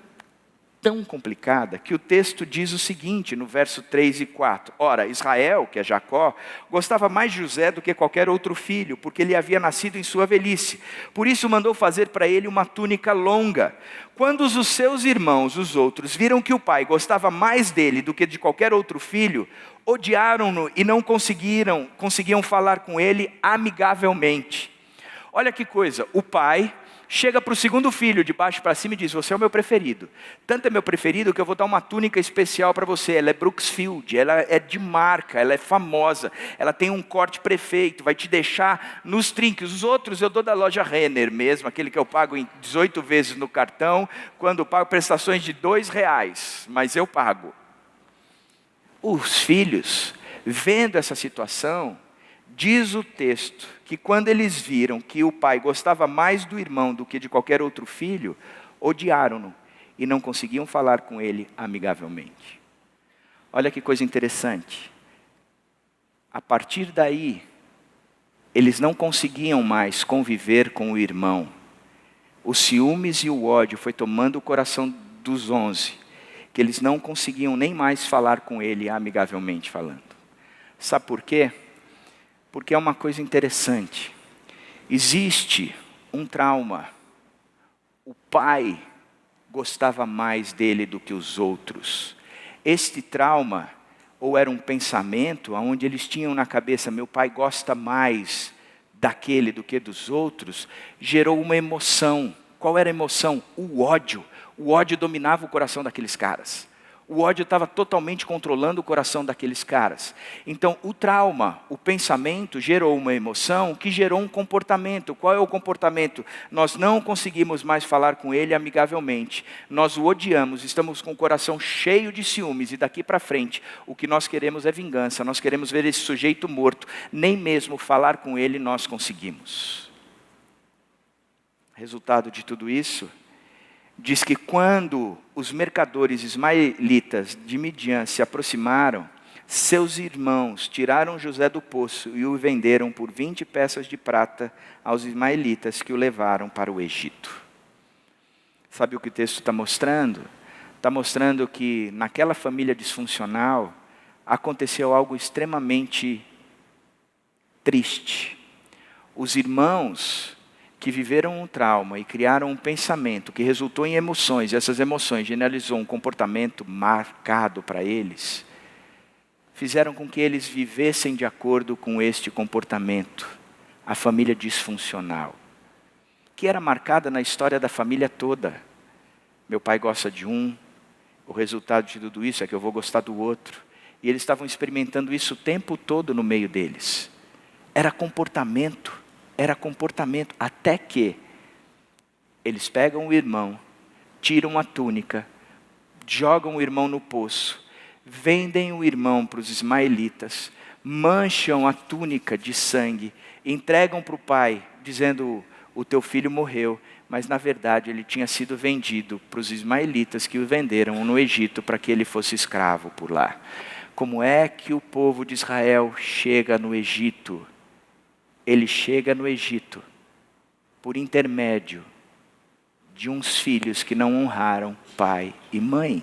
complicada que o texto diz o seguinte, no verso 3 e 4. Ora, Israel, que é Jacó, gostava mais de José do que qualquer outro filho, porque ele havia nascido em sua velhice. Por isso mandou fazer para ele uma túnica longa. Quando os seus irmãos, os outros, viram que o pai gostava mais dele do que de qualquer outro filho, odiaram-no e não conseguiam falar com ele amigavelmente. Olha que coisa, o pai chega para o segundo filho, de baixo para cima, e diz, você é o meu preferido. Tanto é meu preferido que eu vou dar uma túnica especial para você. Ela é Brooksfield, ela é de marca, ela é famosa. Ela tem um corte perfeito, vai te deixar nos trinques. Os outros eu dou da loja Renner mesmo, aquele que eu pago em 18 vezes no cartão, quando eu pago prestações de R$2, mas eu pago. Os filhos, vendo essa situação, diz o texto que quando eles viram que o pai gostava mais do irmão do que de qualquer outro filho, odiaram-no e não conseguiam falar com ele amigavelmente. Olha que coisa interessante. A partir daí, eles não conseguiam mais conviver com o irmão. Os ciúmes e o ódio foi tomando o coração dos 11, que eles não conseguiam nem mais falar com ele amigavelmente falando. Sabe por quê? Porque é uma coisa interessante. Existe um trauma. O pai gostava mais dele do que os outros. Este trauma, ou era um pensamento, onde eles tinham na cabeça, meu pai gosta mais daquele do que dos outros, gerou uma emoção. Qual era a emoção? O ódio. O ódio dominava o coração daqueles caras. O ódio estava totalmente controlando o coração daqueles caras. Então, o trauma, o pensamento, gerou uma emoção que gerou um comportamento. Qual é o comportamento? Nós não conseguimos mais falar com ele amigavelmente. Nós o odiamos, estamos com o coração cheio de ciúmes. E daqui para frente, o que nós queremos é vingança. Nós queremos ver esse sujeito morto. Nem mesmo falar com ele nós conseguimos. Resultado de tudo isso, diz que quando os mercadores ismaelitas de Midian se aproximaram, seus irmãos tiraram José do poço e o venderam por 20 peças de prata aos ismaelitas que o levaram para o Egito. Sabe o que o texto está mostrando? Está mostrando que naquela família disfuncional aconteceu algo extremamente triste. Os irmãos que viveram um trauma e criaram um pensamento que resultou em emoções, e essas emoções generalizou um comportamento marcado para eles, fizeram com que eles vivessem de acordo com este comportamento, a família disfuncional, que era marcada na história da família toda. Meu pai gosta de um, o resultado de tudo isso é que eu vou gostar do outro, e eles estavam experimentando isso o tempo todo no meio deles. Era comportamento, até que eles pegam o irmão, tiram a túnica, jogam o irmão no poço, vendem o irmão para os ismaelitas, mancham a túnica de sangue, entregam para o pai, dizendo, o teu filho morreu, mas na verdade ele tinha sido vendido para os ismaelitas que o venderam no Egito para que ele fosse escravo por lá. Como é que o povo de Israel chega no Egito? Ele chega no Egito por intermédio de uns filhos que não honraram pai e mãe.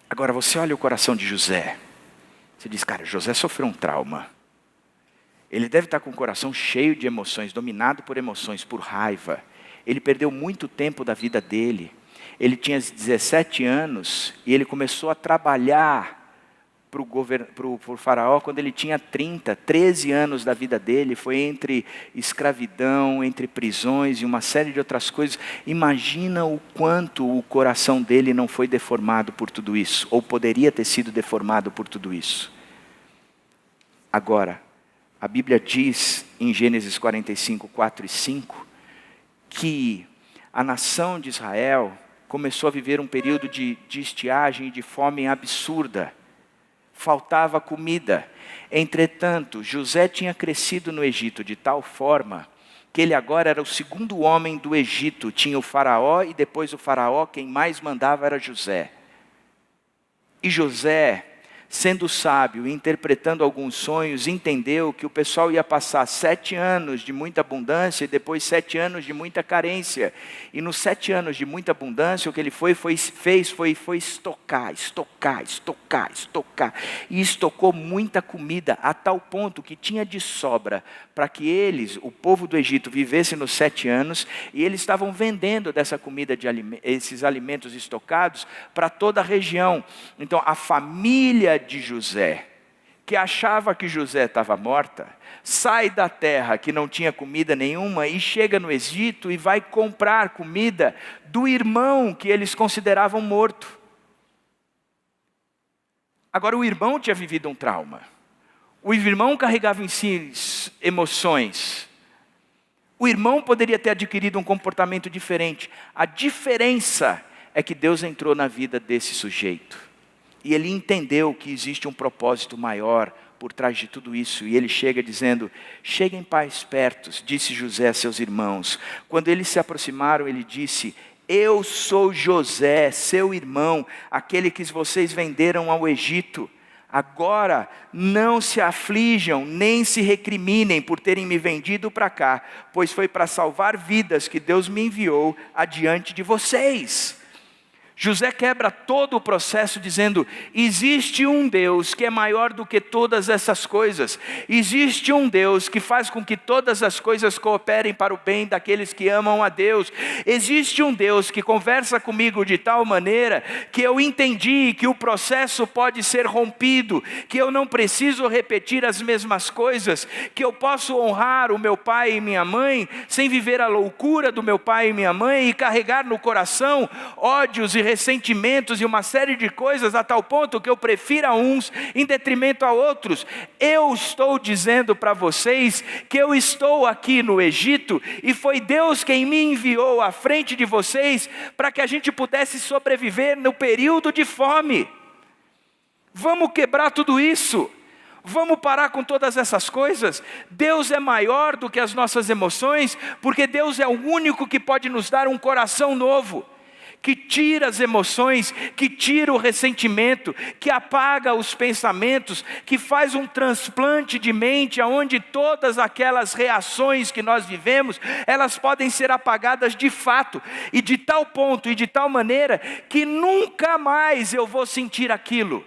Agora você olha o coração de José. Você diz, cara, José sofreu um trauma. Ele deve estar com o coração cheio de emoções, dominado por emoções, por raiva. Ele perdeu muito tempo da vida dele. Ele tinha 17 anos e ele começou a trabalhar para o faraó quando ele tinha 13 anos da vida dele. Foi entre escravidão, entre prisões e uma série de outras coisas. Imagina o quanto o coração dele não foi deformado por tudo isso, ou poderia ter sido deformado por tudo isso. Agora, a Bíblia diz em Gênesis 45, 4 e 5, que a nação de Israel começou a viver um período de estiagem e de fome absurda. Faltava comida. Entretanto, José tinha crescido no Egito de tal forma que ele agora era o segundo homem do Egito. Tinha o faraó e depois o faraó, quem mais mandava era José. E José, sendo sábio e interpretando alguns sonhos, entendeu que o pessoal ia passar 7 anos de muita abundância e depois 7 anos de muita carência. E nos 7 anos de muita abundância, o que ele fez foi estocar. E estocou muita comida, a tal ponto que tinha de sobra para que eles, o povo do Egito, vivesse nos 7 anos. E eles estavam vendendo dessa comida, esses alimentos estocados, para toda a região. Então a família de José, que achava que José estava morta, sai da terra que não tinha comida nenhuma e chega no Egito e vai comprar comida do irmão que eles consideravam morto. Agora o irmão tinha vivido um trauma. O irmão carregava em si emoções. O irmão poderia ter adquirido um comportamento diferente. A diferença é que Deus entrou na vida desse sujeito. E ele entendeu que existe um propósito maior por trás de tudo isso. E ele chega dizendo: cheguem pais pertos, disse José a seus irmãos. Quando eles se aproximaram, ele disse: eu sou José, seu irmão, aquele que vocês venderam ao Egito. Agora não se aflijam, nem se recriminem por terem me vendido para cá, pois foi para salvar vidas que Deus me enviou adiante de vocês. José quebra todo o processo dizendo: existe um Deus que é maior do que todas essas coisas. Existe um Deus que faz com que todas as coisas cooperem para o bem daqueles que amam a Deus. Existe um Deus que conversa comigo de tal maneira que eu entendi que o processo pode ser rompido, que eu não preciso repetir as mesmas coisas, que eu posso honrar o meu pai e minha mãe sem viver a loucura do meu pai e minha mãe e carregar no coração ódios e ressentimentos e uma série de coisas a tal ponto que eu prefira uns em detrimento a outros. Eu estou dizendo para vocês que eu estou aqui no Egito e foi Deus quem me enviou à frente de vocês para que a gente pudesse sobreviver no período de fome. Vamos quebrar tudo isso. Vamos parar com todas essas coisas. Deus é maior do que as nossas emoções, porque Deus é o único que pode nos dar um coração novo, que tira as emoções, que tira o ressentimento, que apaga os pensamentos, que faz um transplante de mente, onde todas aquelas reações que nós vivemos, elas podem ser apagadas de fato, e de tal ponto e de tal maneira, que nunca mais eu vou sentir aquilo.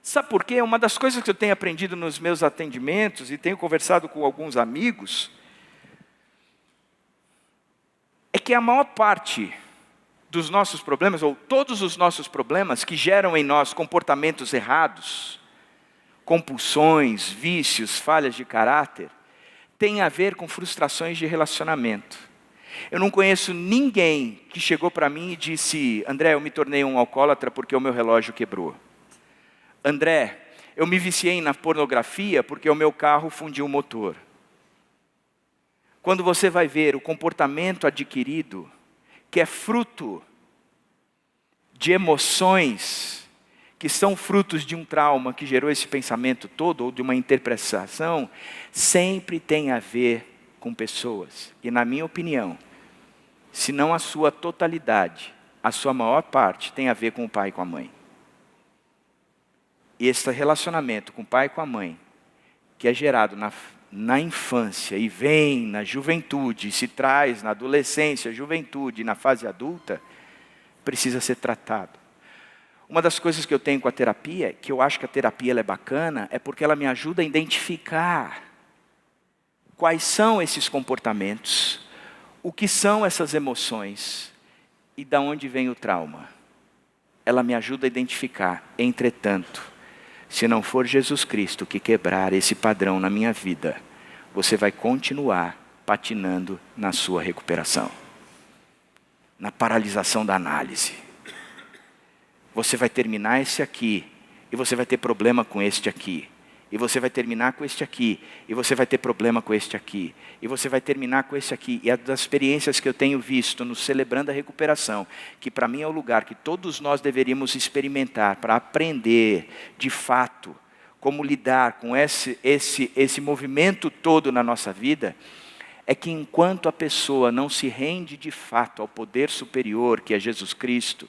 Sabe por quê? Uma das coisas que eu tenho aprendido nos meus atendimentos, e tenho conversado com alguns amigos, é que a maior parte dos nossos problemas, ou todos os nossos problemas que geram em nós comportamentos errados, compulsões, vícios, falhas de caráter, tem a ver com frustrações de relacionamento. Eu não conheço ninguém que chegou para mim e disse: André, eu me tornei um alcoólatra porque o meu relógio quebrou. André, eu me viciei na pornografia porque o meu carro fundiu o motor. Quando você vai ver o comportamento adquirido, que é fruto de emoções, que são frutos de um trauma que gerou esse pensamento todo, ou de uma interpretação, sempre tem a ver com pessoas. E na minha opinião, se não a sua totalidade, a sua maior parte tem a ver com o pai e com a mãe. E esse relacionamento com o pai e com a mãe, que é gerado na infância e vem na juventude, se traz na adolescência, juventude e na fase adulta, precisa ser tratado. Uma das coisas que eu tenho com a terapia, que eu acho que a terapia ela é bacana, é porque ela me ajuda a identificar quais são esses comportamentos, o que são essas emoções e de onde vem o trauma. Ela me ajuda a identificar. Entretanto, se não for Jesus Cristo que quebrar esse padrão na minha vida, você vai continuar patinando na sua recuperação, na paralisação da análise. Você vai terminar esse aqui, e você vai ter problema com este aqui. e você vai terminar com este aqui, e você vai ter problema com este aqui, e você vai terminar com este aqui. E é das experiências que eu tenho visto no Celebrando a Recuperação, que para mim é o lugar que todos nós deveríamos experimentar para aprender, de fato, como lidar com esse movimento todo na nossa vida, é que enquanto a pessoa não se rende de fato ao poder superior, que é Jesus Cristo,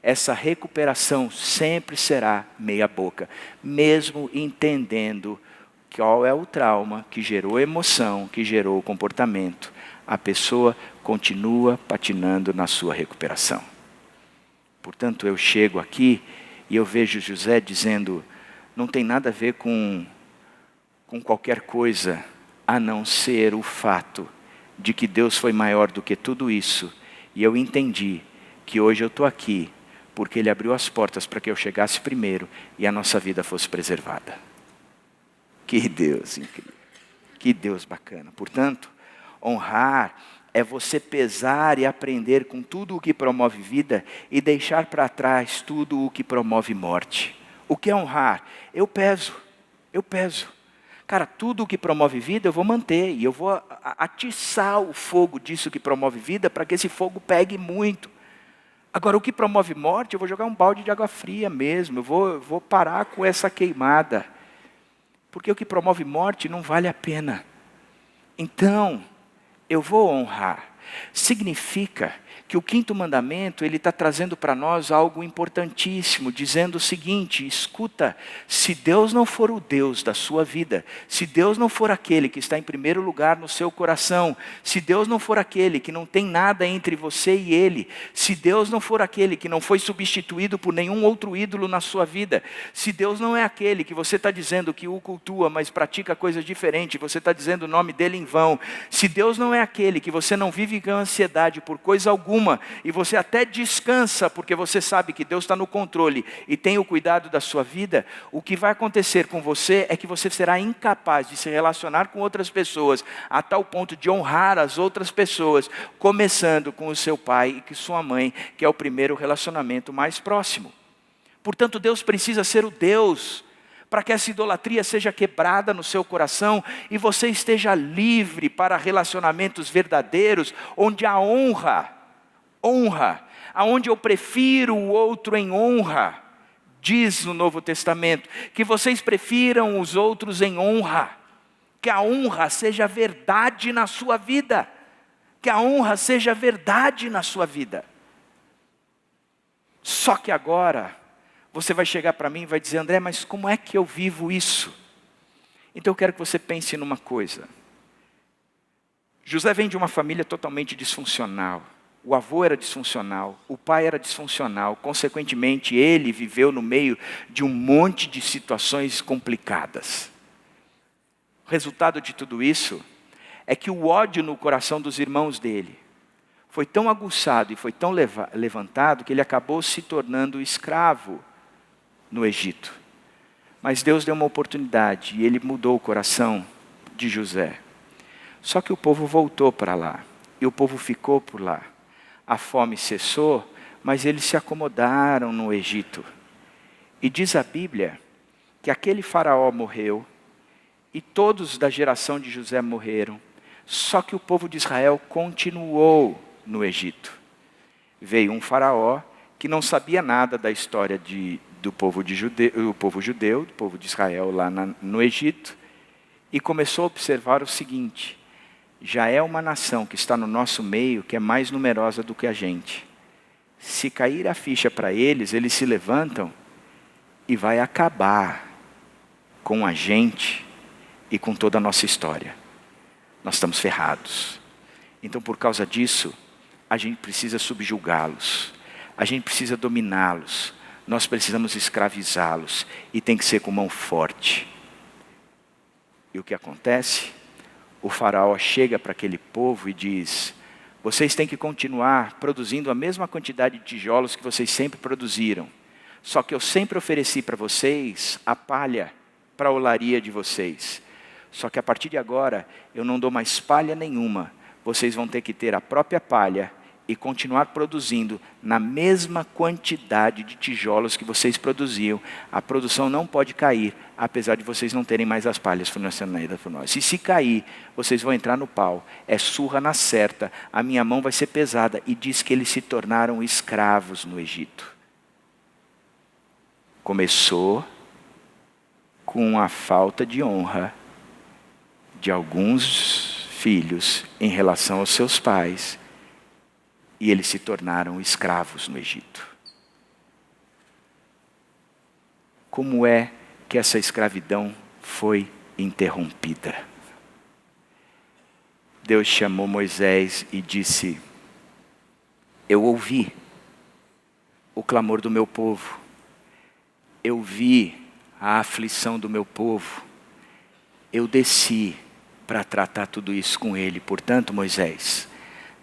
essa recuperação sempre será meia boca, mesmo entendendo qual é o trauma que gerou a emoção, que gerou o comportamento. A pessoa continua patinando na sua recuperação. Portanto, eu chego aqui e eu vejo José dizendo, não tem nada a ver com qualquer coisa, a não ser o fato de que Deus foi maior do que tudo isso. E eu entendi que hoje eu estou aqui, porque Ele abriu as portas para que eu chegasse primeiro e a nossa vida fosse preservada. Que Deus incrível, que Deus bacana. Portanto, honrar é você pesar e aprender com tudo o que promove vida e deixar para trás tudo o que promove morte. O que é honrar? Eu peso. Cara, tudo o que promove vida eu vou manter e eu vou atiçar o fogo disso que promove vida para que esse fogo pegue muito. Agora, o que promove morte, eu vou jogar um balde de água fria mesmo, eu vou parar com essa queimada. Porque o que promove morte não vale a pena. Então, eu vou honrar. Significa que o 5º mandamento, ele está trazendo para nós algo importantíssimo, dizendo o seguinte, escuta, se Deus não for o Deus da sua vida, se Deus não for aquele que está em primeiro lugar no seu coração, se Deus não for aquele que não tem nada entre você e Ele, se Deus não for aquele que não foi substituído por nenhum outro ídolo na sua vida, se Deus não é aquele que você está dizendo que o cultua, mas pratica coisas diferentes, você está dizendo o nome dele em vão, se Deus não é aquele que você não vive com ansiedade por coisa alguma, e você até descansa, porque você sabe que Deus está no controle e tem o cuidado da sua vida, o que vai acontecer com você é que você será incapaz de se relacionar com outras pessoas, a tal ponto de honrar as outras pessoas, começando com o seu pai e com sua mãe, que é o primeiro relacionamento mais próximo. Portanto, Deus precisa ser o Deus, para que essa idolatria seja quebrada no seu coração e você esteja livre para relacionamentos verdadeiros, onde a honra, aonde eu prefiro o outro em honra, diz no Novo Testamento, que vocês prefiram os outros em honra, que a honra seja verdade na sua vida, Só que agora, você vai chegar para mim e vai dizer, André, mas como é que eu vivo isso? Então eu quero que você pense numa coisa. José vem de uma família totalmente disfuncional. O avô era disfuncional, o pai era disfuncional, consequentemente ele viveu no meio de um monte de situações complicadas. O resultado de tudo isso é que o ódio no coração dos irmãos dele foi tão aguçado e foi tão levantado que ele acabou se tornando escravo no Egito. Mas Deus deu uma oportunidade e ele mudou o coração de José. Só que o povo voltou para lá e o povo ficou por lá. A fome cessou, mas eles se acomodaram no Egito. E diz a Bíblia que aquele faraó morreu e todos da geração de José morreram. Só que o povo de Israel continuou no Egito. Veio um faraó que não sabia nada da história do povo judeu, do povo de Israel lá no Egito, e começou a observar o seguinte: já é uma nação que está no nosso meio, que é mais numerosa do que a gente. Se cair a ficha para eles, eles se levantam e vai acabar com a gente e com toda a nossa história. Nós estamos ferrados. Então, por causa disso, a gente precisa subjugá-los. A gente precisa dominá-los. Nós precisamos escravizá-los. E tem que ser com mão forte. E o que acontece? O faraó chega para aquele povo e diz: vocês têm que continuar produzindo a mesma quantidade de tijolos que vocês sempre produziram. Só que eu sempre ofereci para vocês a palha para a olaria de vocês. Só que a partir de agora, eu não dou mais palha nenhuma. Vocês vão ter que ter a própria palha e continuar produzindo na mesma quantidade de tijolos que vocês produziam, a produção não pode cair, apesar de vocês não terem mais as palhas fornecendo na ida por nós. E se cair, vocês vão entrar no pau, é surra na certa, a minha mão vai ser pesada. E diz que eles se tornaram escravos no Egito. Começou com a falta de honra de alguns filhos em relação aos seus pais, e eles se tornaram escravos no Egito. Como é que essa escravidão foi interrompida? Deus chamou Moisés e disse: eu ouvi o clamor do meu povo, eu vi a aflição do meu povo, eu desci para tratar tudo isso com ele. Portanto, Moisés,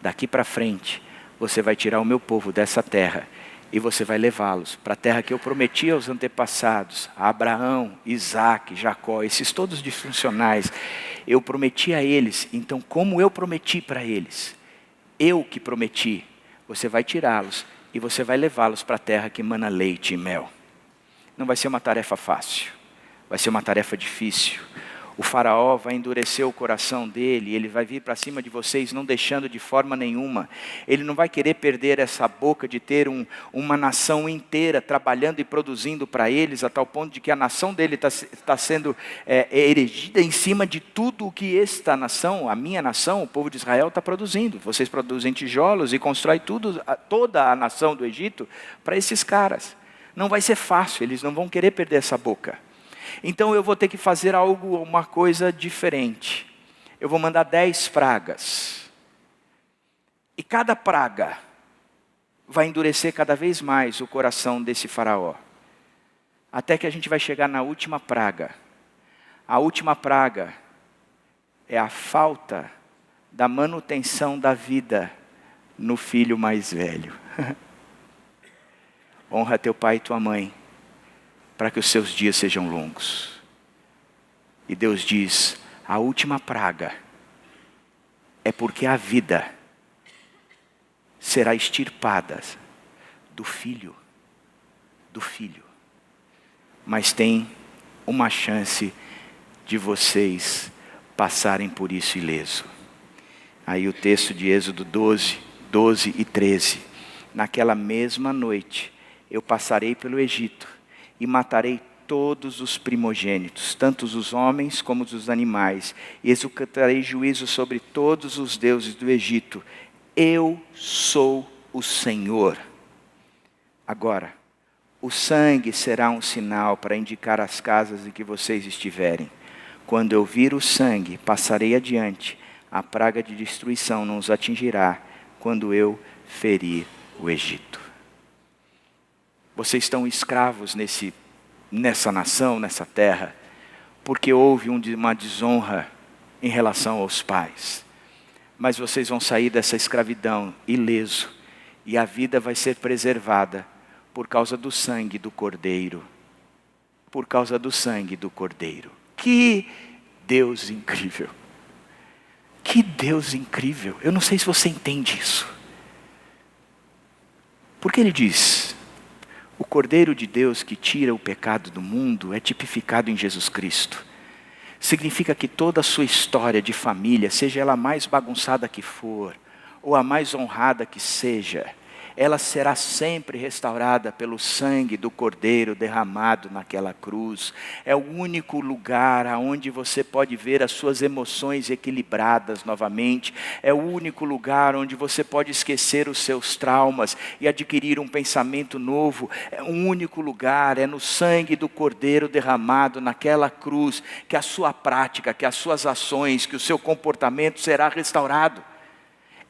daqui para frente, você vai tirar o meu povo dessa terra e você vai levá-los para a terra que eu prometi aos antepassados, a Abraão, Isaque, Jacó, esses todos disfuncionais. Eu prometi a eles, então como eu prometi para eles, eu que prometi, você vai tirá-los e você vai levá-los para a terra que emana leite e mel. Não vai ser uma tarefa fácil, vai ser uma tarefa difícil. O faraó vai endurecer o coração dele, ele vai vir para cima de vocês, não deixando de forma nenhuma. Ele não vai querer perder essa boca de ter uma nação inteira trabalhando e produzindo para eles, a tal ponto de que a nação dele está sendo erigida em cima de tudo o que esta nação, a minha nação, o povo de Israel está produzindo. Vocês produzem tijolos e constroem toda a nação do Egito para esses caras. Não vai ser fácil, eles não vão querer perder essa boca. Então eu vou ter que fazer uma coisa diferente. Eu vou mandar 10 pragas. E cada praga vai endurecer cada vez mais o coração desse faraó. Até que a gente vai chegar na última praga. A última praga é a falta da manutenção da vida no filho mais velho. Honra teu pai e tua mãe, para que os seus dias sejam longos. E Deus diz, a última praga é porque a vida será extirpada do filho. Mas tem uma chance de vocês passarem por isso ileso. Aí o texto de Êxodo 12 e 13. Naquela mesma noite, eu passarei pelo Egito, e matarei todos os primogênitos, tanto os homens como os animais, e executarei juízo sobre todos os deuses do Egito. Eu sou o Senhor. Agora, o sangue será um sinal para indicar as casas em que vocês estiverem. Quando eu vir o sangue, passarei adiante. A praga de destruição não os atingirá quando eu ferir o Egito. Vocês estão escravos nessa nação, nessa terra, porque houve uma desonra em relação aos pais. Mas vocês vão sair dessa escravidão ileso, e a vida vai ser preservada por causa do sangue do Cordeiro. Por causa do sangue do Cordeiro. Que Deus incrível! Que Deus incrível! Eu não sei se você entende isso. Porque ele diz, o Cordeiro de Deus que tira o pecado do mundo é tipificado em Jesus Cristo. Significa que toda a sua história de família, seja ela a mais bagunçada que for, ou a mais honrada que seja, ela será sempre restaurada pelo sangue do Cordeiro derramado naquela cruz. É o único lugar onde você pode ver as suas emoções equilibradas novamente. É o único lugar onde você pode esquecer os seus traumas e adquirir um pensamento novo. É o único lugar, é no sangue do Cordeiro derramado naquela cruz, que a sua prática, que as suas ações, que o seu comportamento será restaurado.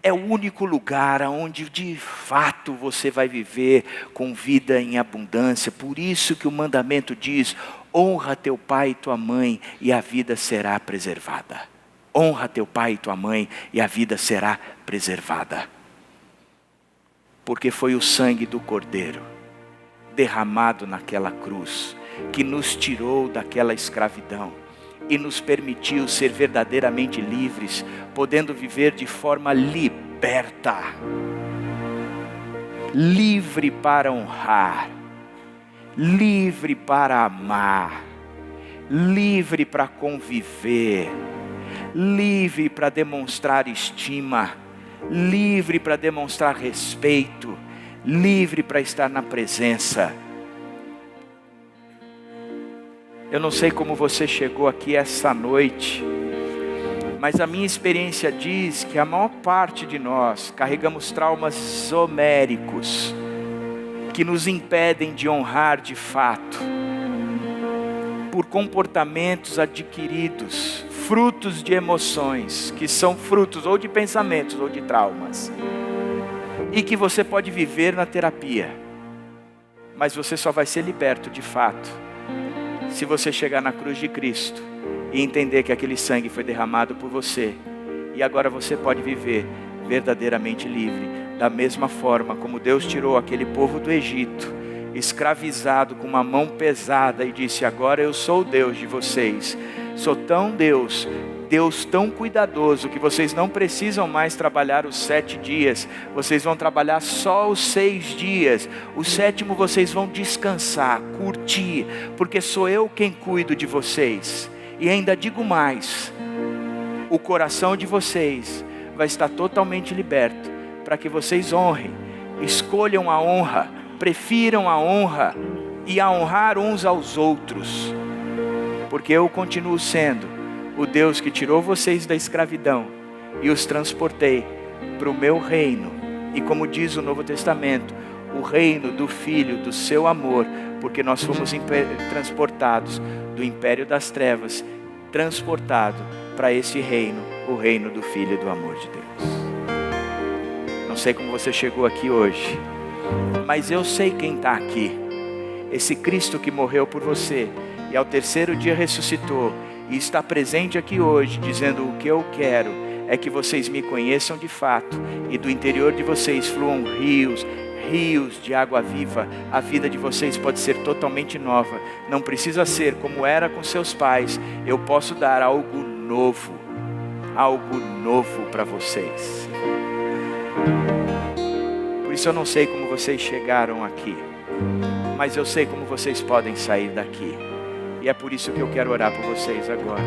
É o único lugar onde de fato você vai viver com vida em abundância. Por isso que o mandamento diz, honra teu pai e tua mãe e a vida será preservada. Honra teu pai e tua mãe e a vida será preservada. Porque foi o sangue do Cordeiro derramado naquela cruz que nos tirou daquela escravidão e nos permitiu ser verdadeiramente livres, podendo viver de forma liberta. livre para honrar, livre para amar, livre para conviver, livre para demonstrar estima, livre para demonstrar respeito, livre para estar na presença. Eu não sei como você chegou aqui essa noite, mas a minha experiência diz que a maior parte de nós carregamos traumas homéricos que nos impedem de honrar de fato, por comportamentos adquiridos, frutos de emoções, que são frutos ou de pensamentos ou de traumas, e que você pode viver na terapia, mas você só vai ser liberto de fato se você chegar na cruz de Cristo e entender que aquele sangue foi derramado por você, e agora você pode viver verdadeiramente livre, da mesma forma como Deus tirou aquele povo do Egito, escravizado com uma mão pesada, e disse: agora eu sou o Deus de vocês, sou tão Deus tão cuidadoso, que vocês não precisam mais trabalhar os 7 dias, vocês vão trabalhar só os 6 dias, o 7º vocês vão descansar, curtir, porque sou eu quem cuido de vocês. E ainda digo mais, o coração de vocês vai estar totalmente liberto, para que vocês honrem, escolham a honra, prefiram a honra e a honrar uns aos outros, porque eu continuo sendo o Deus que tirou vocês da escravidão e os transportei para o meu reino, e como diz o Novo Testamento, o reino do Filho, do seu amor, porque nós fomos transportados do império das trevas, transportado para esse reino, o reino do Filho e do amor de Deus. Não sei como você chegou aqui hoje, mas eu sei quem está aqui, esse Cristo que morreu por você, e ao 3º dia ressuscitou, e está presente aqui hoje, dizendo: o que eu quero é que vocês me conheçam de fato, e do interior de vocês fluam rios de água viva. A vida de vocês pode ser totalmente nova, não precisa ser como era com seus pais. Eu posso dar algo novo para vocês. Por isso eu não sei como vocês chegaram aqui, mas eu sei como vocês podem sair daqui. E é por isso que eu quero orar por vocês agora.